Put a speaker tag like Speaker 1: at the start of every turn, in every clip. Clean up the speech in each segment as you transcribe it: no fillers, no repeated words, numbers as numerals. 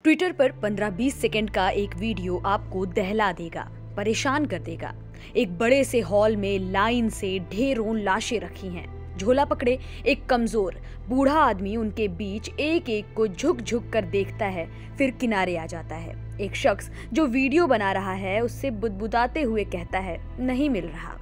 Speaker 1: Twitter पर 15-20 second का एक वीडियो आपको दहला देगा, परेशान कर देगा। एक बड़े से हॉल में लाइन से ढेरों लाशें रखी हैं। झोला पकड़े एक कमजोर बूढ़ा आदमी उनके बीच एक एक को झुक झुक कर देखता है, फिर किनारे आ जाता है। एक शख्स जो वीडियो बना रहा है उससे बुदबुदाते हुए कहता है, नहीं मिल रहा।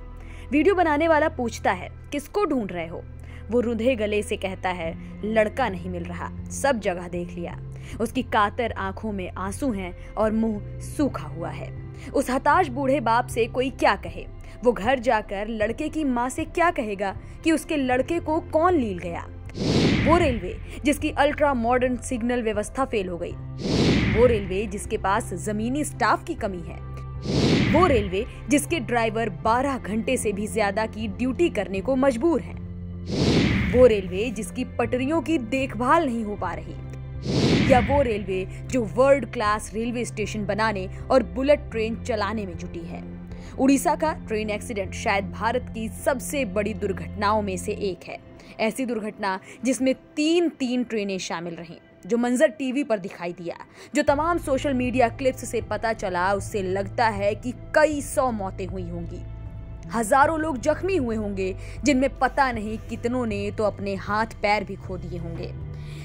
Speaker 1: वीडियो बनाने वाला पूछता है, किसको ढूंढ रहे हो? वो रुंधे गले से कहता है, लड़का नहीं मिल रहा, सब जगह देख लिया। उसकी कातर आंखों में आंसू हैं और मुंह सूखा हुआ है। उस हताश बूढ़े बाप से कोई क्या कहे? वो घर जाकर लड़के की माँ से क्या कहेगा कि उसके लड़के को कौन लील गया? वो रेलवे जिसकी अल्ट्रा मॉडर्न सिग्नल व्यवस्था फेल हो गई, वो रेलवे जिसके पास जमीनी स्टाफ की कमी है, वो रेलवे जिसके ड्राइवर 12 घंटे से भी ज्यादा की ड्यूटी करने को मजबूर हैं, वो रेलवे जिसकी पटरियों की देखभाल नहीं हो पा रही, या वो रेलवे जो वर्ल्ड क्लास रेलवे स्टेशन बनाने और बुलेट ट्रेन चलाने में जुटी है। उड़ीसा का ट्रेन एक्सीडेंट शायद भारत की सबसे बड़ी दुर्घटनाओं में से एक है। ऐसी दुर्घटना जिसमें तीन ट्रेनें शामिल रहीं, जो मंजर टीवी पर दिखाई दिया, जो तमाम सोशल मीडिया क्लिप्स से पता चला, उससे लगता है कि कई 100 मौतें हुई होंगी। हजारों लोग जख्मी हुए होंगे, जिनमें पता नहीं कितनों ने तो अपने हाथ पैर भी खो दिए होंगे।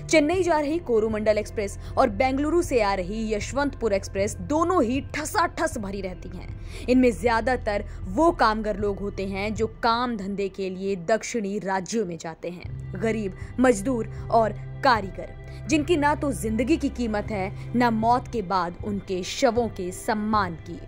Speaker 1: चेन्नई जा रही कोरोमंडल एक्सप्रेस और बेंगलुरु से आ रही यशवंतपुर एक्सप्रेस दोनों ही ठसाठस भरी रहती हैं। इनमें ज्यादातर वो कामगार लोग होते हैं जो काम धंधे के लिए दक्षिणी राज्यों में जाते हैं। गरीब, मजदूर और कारीगर, जिनकी ना तो जिंदगी की कीमत है, ना मौत के बाद उनके शवों के सम्मान की।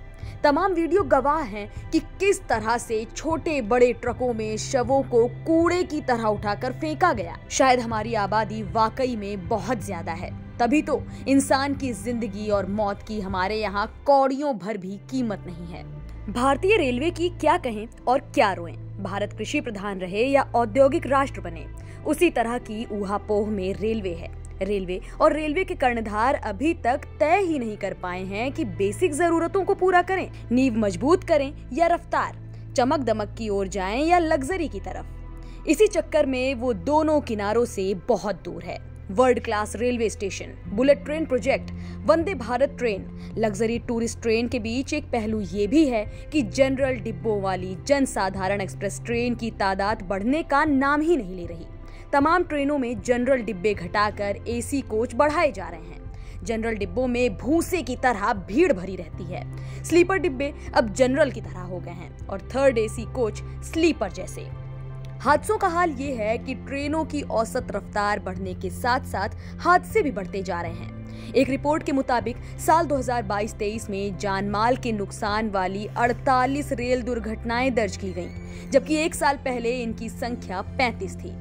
Speaker 1: तमाम वीडियो गवाह हैं कि किस तरह से छोटे बड़े ट्रकों में शवों को कूड़े की तरह उठाकर फेंका गया। शायद हमारी आबादी वाकई में बहुत ज्यादा है, तभी तो इंसान की जिंदगी और मौत की हमारे यहाँ कौड़ियों भर भी कीमत नहीं है। भारतीय रेलवे की क्या कहें और क्या रोएं? भारत कृषि प्रधान रहे या औद्योगिक राष्ट्र बने, उसी तरह की ऊहापोह में रेलवे है। रेलवे और रेलवे के कर्णधार अभी तक तय ही नहीं कर पाए हैं कि बेसिक जरूरतों को पूरा करें, नींव मजबूत करें या रफ्तार, चमक दमक की ओर जाएं या लग्जरी की तरफ। इसी चक्कर में वो दोनों किनारों से बहुत दूर है। World class railway station, bullet train project, Vande Bharat train, luxury tourist train के बीच एक पहलू ये भी है कि जनरल डिब्बों वाली जनसाधारण एक्सप्रेस ट्रेन की तादाद बढ़ने का नाम ही नहीं ले रही। तमाम ट्रेनों में जनरल डिब्बे घटाकर एसी कोच बढ़ाए जा रहे हैं। जनरल डिब्बों में भूसे की तरह भीड़ भरी रहती है। स्लीपर डिब्बे अब जनरल की तरह हो गए हैं और थर्ड एसी कोच स्लीपर जैसे। हादसों का हाल ये है कि ट्रेनों की औसत रफ्तार बढ़ने के साथ साथ हादसे भी बढ़ते जा रहे हैं। एक रिपोर्ट के मुताबिक साल 2022-23 में जानमाल के नुकसान वाली 48 रेल दुर्घटनाएं दर्ज की गईं, जबकि एक साल पहले इनकी संख्या 35 थी।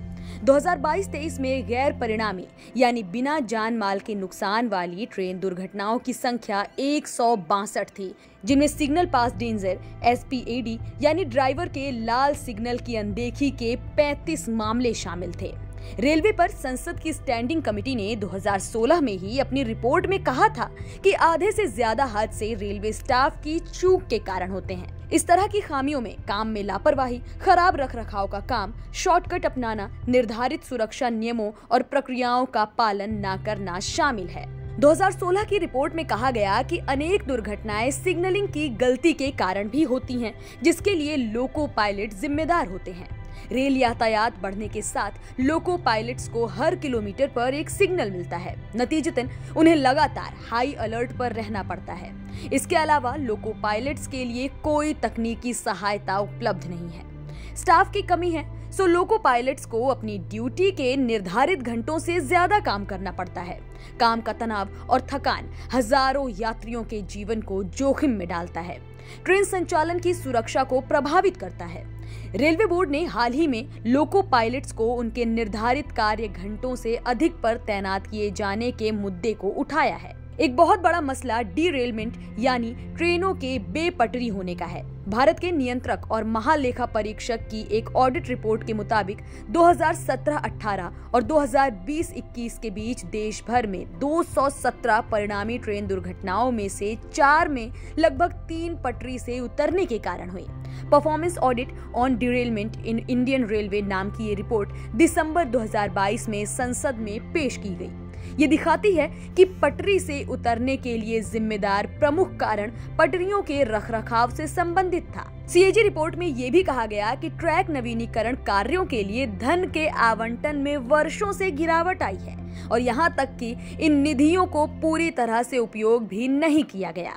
Speaker 1: 2022-23 में गैर परिणामी यानी बिना जान माल के नुकसान वाली ट्रेन दुर्घटनाओं की संख्या 162 थी, जिनमें सिग्नल पास डेंजर SPAD यानी ड्राइवर के लाल सिग्नल की अनदेखी के 35 मामले शामिल थे। रेलवे पर संसद की स्टैंडिंग कमेटी ने 2016 में ही अपनी रिपोर्ट में कहा था कि आधे से ज्यादा हादसे रेलवे स्टाफ की चूक के कारण होते हैं। इस तरह की खामियों में काम में लापरवाही, खराब रखरखाव का काम, शॉर्टकट अपनाना, निर्धारित सुरक्षा नियमों और प्रक्रियाओं का पालन न करना शामिल है। 2016 की रिपोर्ट में कहा गया कि अनेक दुर्घटनाएं सिग्नलिंग की गलती के कारण भी होती हैं, जिसके लिए लोको पायलट जिम्मेदार होते हैं। रेल यातायात बढ़ने के साथ लोको पायलट्स को हर किलोमीटर पर एक सिग्नल मिलता है। नतीजतन उन्हें लगातार हाई अलर्ट पर रहना पड़ता है। इसके अलावा लोको पायलट्स के लिए कोई तकनीकी सहायता उपलब्ध नहीं है। स्टाफ की कमी है, सो लोको पायलट्स को अपनी ड्यूटी के निर्धारित घंटों से ज्यादा काम करना पड़ता है। काम का तनाव और थकान हजारों यात्रियों के जीवन को जोखिम में डालता है, ट्रेन संचालन की सुरक्षा को प्रभावित करता है। रेलवे बोर्ड ने हाल ही में लोको पायलट्स को उनके निर्धारित कार्य घंटों से अधिक पर तैनात किए जाने के मुद्दे को उठाया है। एक बहुत बड़ा मसला डीरेलमेंट यानी ट्रेनों के बेपटरी होने का है। भारत के नियंत्रक और महालेखा परीक्षक की एक ऑडिट रिपोर्ट के मुताबिक 2017-18 और 2020-21 के बीच देश भर में 217 परिणामी ट्रेन दुर्घटनाओं में से 4 में लगभग 3 पटरी से उतरने के कारण हुई। Performance audit on derailment in Indian railway नाम की ये रिपोर्ट दिसंबर 2022 में संसद में पेश की गई। ये दिखाती है कि पटरी से उतरने के लिए जिम्मेदार प्रमुख कारण पटरियों के रखरखाव से संबंधित था। सीएजी रिपोर्ट में ये भी कहा गया कि ट्रैक नवीनीकरण कार्यों के लिए धन के आवंटन में वर्षों से गिरावट आई है और यहाँ तक कि इन निधियों को पूरी तरह से उपयोग भी नहीं किया गया।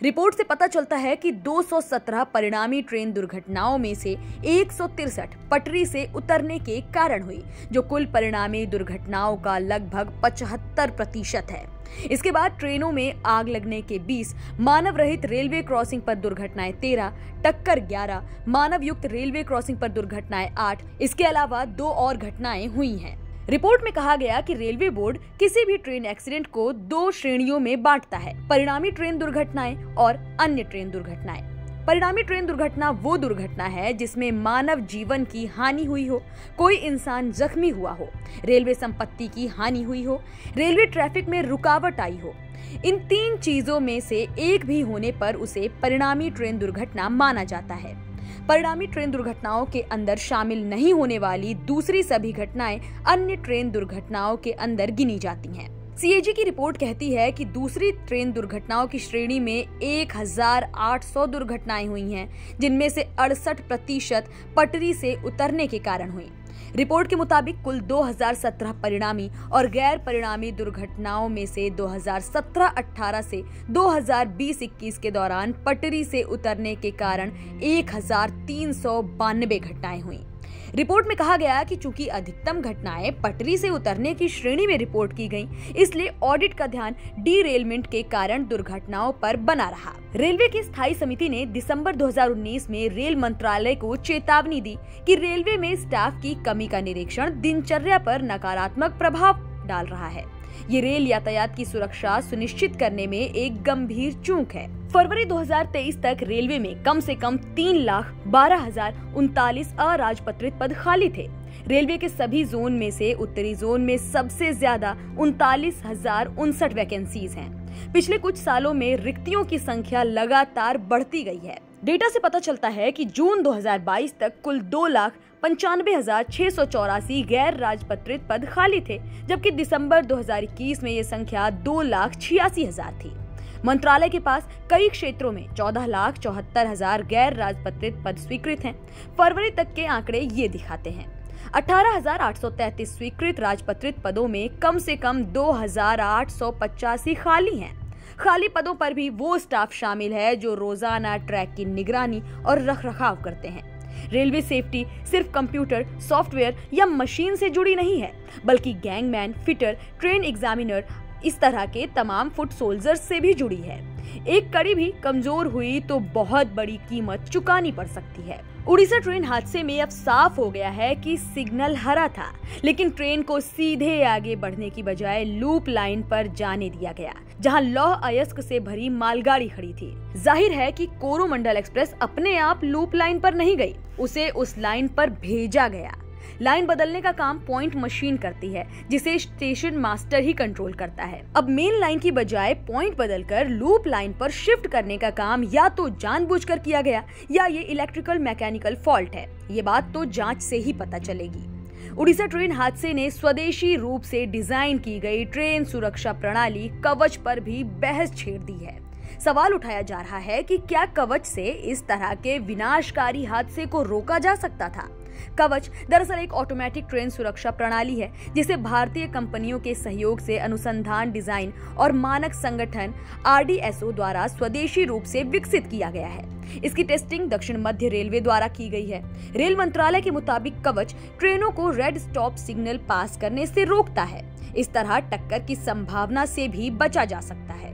Speaker 1: रिपोर्ट से पता चलता है कि 217 परिणामी ट्रेन दुर्घटनाओं में से 163 पटरी से उतरने के कारण हुई, जो कुल परिणामी दुर्घटनाओं का लगभग 75% है। इसके बाद ट्रेनों में आग लगने के 20, मानव रहित रेलवे क्रॉसिंग पर दुर्घटनाएं 13, टक्कर 11, मानव युक्त रेलवे क्रॉसिंग पर दुर्घटनाएं 8, इसके अलावा 2 और घटनाएं हुई हैं। रिपोर्ट में कहा गया कि रेलवे बोर्ड किसी भी ट्रेन एक्सीडेंट को 2 श्रेणियों में बांटता है, परिणामी ट्रेन दुर्घटनाएं और अन्य ट्रेन दुर्घटनाएं। परिणामी ट्रेन दुर्घटना वो दुर्घटना है जिसमें मानव जीवन की हानि हुई हो, कोई इंसान जख्मी हुआ हो, रेलवे संपत्ति की हानि हुई हो, रेलवे ट्रैफिक में रुकावट आई हो। इन 3 चीजों में से एक भी होने पर उसे परिणामी ट्रेन दुर्घटना माना जाता है। परिणामी ट्रेन दुर्घटनाओं के अंदर शामिल नहीं होने वाली दूसरी सभी घटनाएं अन्य ट्रेन दुर्घटनाओं के अंदर गिनी जाती हैं। सीएजी की रिपोर्ट कहती है कि दूसरी ट्रेन दुर्घटनाओं की श्रेणी में 1800 दुर्घटनाएं हुई हैं, जिनमें से 68% पटरी से उतरने के कारण हुई। रिपोर्ट के मुताबिक कुल 2017 परिणामी और गैर परिणामी दुर्घटनाओं में से 2017-18 से 2020-21 के दौरान पटरी से उतरने के कारण 1392 घटनाएं हुई। रिपोर्ट में कहा गया कि चूंकि अधिकतम घटनाएं पटरी से उतरने की श्रेणी में रिपोर्ट की गईं, इसलिए ऑडिट का ध्यान डीरेलमेंट के कारण दुर्घटनाओं पर बना रहा। रेलवे की स्थायी समिति ने दिसंबर 2019 में रेल मंत्रालय को चेतावनी दी कि रेलवे में स्टाफ की कमी का निरीक्षण दिनचर्या पर नकारात्मक प्रभाव डाल रहा है। ये रेल यातायात की सुरक्षा सुनिश्चित करने में एक गंभीर चूक है। फरवरी 2023 तक रेलवे में कम से कम 3,12,039 अराजपत्रित पद खाली थे। रेलवे के सभी जोन में से उत्तरी जोन में सबसे ज्यादा 39,059 वैकेंसीज हैं। पिछले कुछ सालों में रिक्तियों की संख्या लगातार बढ़ती गई है। डेटा से पता चलता है कि जून 2022 तक कुल 2,95,684 गैर राजपत्रित पद खाली थे, जबकि दिसंबर 2021 में ये संख्या 2,86,000 थी। मंत्रालय के पास कई क्षेत्रों में 14,74,000 गैर राजपत्रित पद स्वीकृत हैं। फरवरी तक के आंकड़े ये दिखाते हैं। 18,833 स्वीकृत राजपत्रित पदों में कम से कम 2,885 खाली हैं। खाली पदों पर भी वो स्टाफ शामिल है जो रोजाना ट्रैक की निगरानी और रखरखाव करते हैं। रेलवे सेफ्टी सिर्फ कंप्यूटर, सॉफ्टवेयर या मशीन से जुड़ी नहीं है, बल्कि गैंगमैन, फिटर, ट्रेन एग्जामिनर, इस तरह के तमाम फुट सोल्जर्स से भी जुड़ी है। एक कड़ी भी कमजोर हुई तो बहुत बड़ी कीमत चुकानी पड़ सकती है। उड़ीसा ट्रेन हादसे में अब साफ हो गया है कि सिग्नल हरा था, लेकिन ट्रेन को सीधे आगे बढ़ने की बजाय लूप लाइन पर जाने दिया गया, जहां लौह अयस्क से भरी मालगाड़ी खड़ी थी। जाहिर है कि कोरोमंडल एक्सप्रेस अपने आप लूप लाइन पर नहीं गई, उसे उस लाइन पर भेजा गया। लाइन बदलने का काम पॉइंट मशीन करती है, जिसे स्टेशन मास्टर ही कंट्रोल करता है। अब मेन लाइन की बजाय पॉइंट बदलकर लूप लाइन पर शिफ्ट करने का काम या तो जानबूझकर किया गया या ये इलेक्ट्रिकल मैकेनिकल फॉल्ट है। ये बात तो जांच से ही पता चलेगी। उड़ीसा ट्रेन हादसे ने स्वदेशी रूप से डिजाइन की गई ट्रेन सुरक्षा प्रणाली कवच पर भी बहस छेड़ दी है। सवाल उठाया जा रहा है कि क्या कवच से इस तरह के विनाशकारी हादसे को रोका जा सकता था। कवच दरअसल एक ऑटोमेटिक ट्रेन सुरक्षा प्रणाली है, जिसे भारतीय कंपनियों के सहयोग से अनुसंधान, डिजाइन और मानक संगठन RDSO द्वारा स्वदेशी रूप से विकसित किया गया है। इसकी टेस्टिंग दक्षिण मध्य रेलवे द्वारा की गई है। रेल मंत्रालय के मुताबिक कवच ट्रेनों को रेड स्टॉप सिग्नल पास करने से रोकता है। इस तरह टक्कर की संभावना से भी बचा जा सकता है।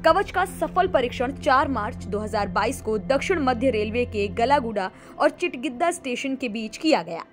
Speaker 1: कवच का सफल परीक्षण 4 मार्च 2022 को दक्षिण मध्य रेलवे के गलागुडा और चिटगिद्दा स्टेशन के बीच किया गया।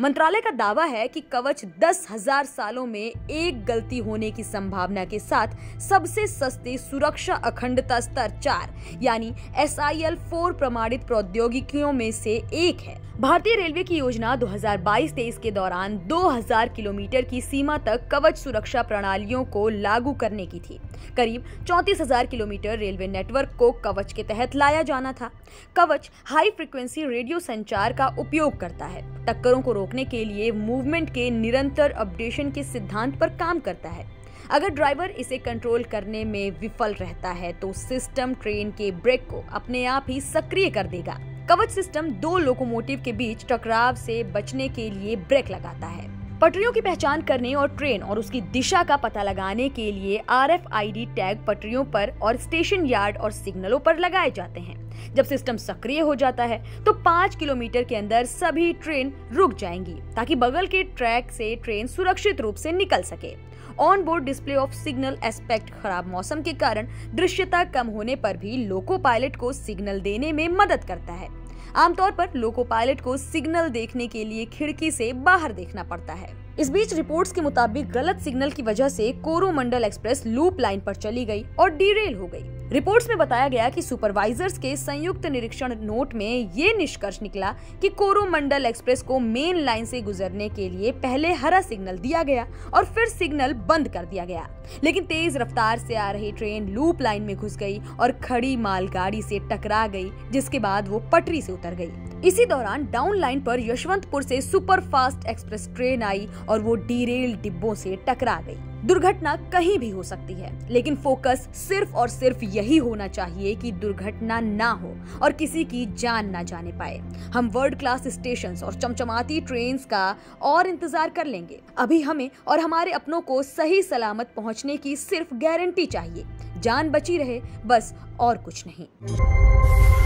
Speaker 1: मंत्रालय का दावा है कि कवच 10,000 सालों में एक गलती होने की संभावना के साथ सबसे सस्ते सुरक्षा अखंडता स्तर 4 यानी SIL 4 प्रमाणित प्रौद्योगिकियों में से एक है। भारतीय रेलवे की योजना 2022-23 के दौरान 2000 किलोमीटर की सीमा तक कवच सुरक्षा प्रणालियों को लागू करने की थी। करीब 34,000 किलोमीटर रेलवे नेटवर्क को कवच के तहत लाया जाना था। कवच हाई फ्रीक्वेंसी रेडियो संचार का उपयोग करता है, टक्करों को रोकने के लिए मूवमेंट के निरंतर अपडेशन के सिद्धांत पर काम करता है। अगर ड्राइवर इसे कंट्रोल करने में विफल रहता है तो सिस्टम ट्रेन के ब्रेक को अपने आप ही सक्रिय कर देगा। कवच सिस्टम दो लोकोमोटिव के बीच टकराव से बचने के लिए ब्रेक लगाता है। पटरियों की पहचान करने और ट्रेन और उसकी दिशा का पता लगाने के लिए RFID टैग पटरियों पर और स्टेशन यार्ड और सिग्नलों पर लगाए जाते हैं। जब सिस्टम सक्रिय हो जाता है तो 5 किलोमीटर के अंदर सभी ट्रेन रुक जाएंगी ताकि बगल के ट्रैक से ट्रेन सुरक्षित रूप से निकल सके। On board display of signal aspect खराब मौसम के कारण दृश्यता कम होने पर भी लोको पायलट को सिग्नल देने में मदद करता है। आमतौर पर लोको पायलट को सिग्नल देखने के लिए खिड़की से बाहर देखना पड़ता है। इस बीच रिपोर्ट्स के मुताबिक गलत सिग्नल की वजह से कोरोमंडल एक्सप्रेस लूप लाइन पर चली गई और डीरेल हो गई। रिपोर्ट्स में बताया गया कि सुपरवाइजर्स के संयुक्त निरीक्षण नोट में ये निष्कर्ष निकला कि कोरोमंडल एक्सप्रेस को मेन लाइन से गुजरने के लिए पहले हरा सिग्नल दिया गया और फिर सिग्नल बंद कर दिया गया, लेकिन तेज रफ्तार से आ रही ट्रेन लूप लाइन में घुस गई और खड़ी मालगाड़ी से टकरा गई, जिसके बाद वो पटरी से उतर गई। इसी दौरान डाउन लाइन पर यशवंतपुर से सुपर फास्ट एक्सप्रेस ट्रेन आई और वो डीरेल डिब्बों से टकरा गई। दुर्घटना कहीं भी हो सकती है, लेकिन फोकस सिर्फ और सिर्फ यही होना चाहिए कि दुर्घटना ना हो और किसी की जान ना जाने पाए। हम वर्ल्ड क्लास स्टेशंस और चमचमाती ट्रेन्स का और इंतजार कर लेंगे। अभी हमें और हमारे अपनों को सही सलामत पहुंचने की सिर्फ गारंटी चाहिए। जान बची रहे, बस और कुछ नहीं।